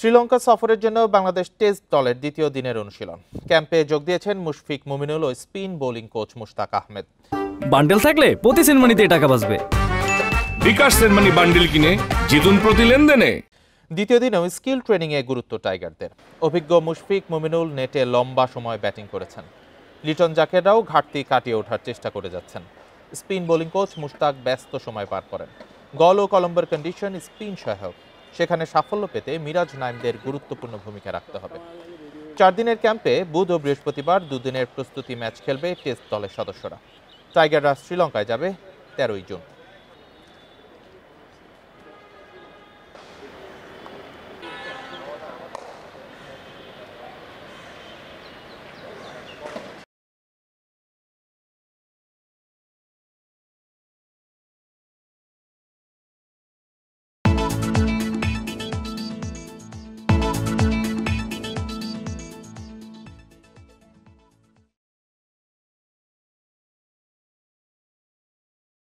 শ্রীলঙ্কা সফরের জন্য বাংলাদেশ টেস্ট দলের দ্বিতীয় দিনের অনুশীলন। ক্যাম্পে যোগ দিয়েছেন মুশফিক মুমিনুল ও spin bowling coach Mushtaq Ahmed. বান্ডেল থাকলে প্রতি সেনমানিতে টাকা বাঁচবে। বিকাশ সেনমানি বান্ডেল কিনে জিতুন প্রতি লেনদেনে। দ্বিতীয় দিনেও স্কিল ট্রেনিংয়ে গুরুত্ব টাইগারদের। অভিজ্ঞ মুশফিক মুমিনুল নেটে লম্বা সময় ব্যাটিং করেছেন। লিটন জাকেররাও ঘাটতি কাটিয়ে ওঠার চেষ্টা করে যাচ্ছেন। স্পিন বোলিং কোচ মুশতাক ব্যস্ত সময় পার করেন। গল ও কলম্বোর কন্ডিশন স্পিন সহায়ক। সেখানে সাফল্য পেতে মিরাজ নাইমদের গুরুত্বপূর্ণ ভূমিকা রাখতে হবে। 4 দিনের ক্যাম্পে বুধ ও বৃহস্পতিবার দুদিনের প্রস্তুতি ম্যাচ খেলবে টেস্ট দলের সদস্যরা। টাইগাররা শ্রীলঙ্কায় যাবে 13 জুন।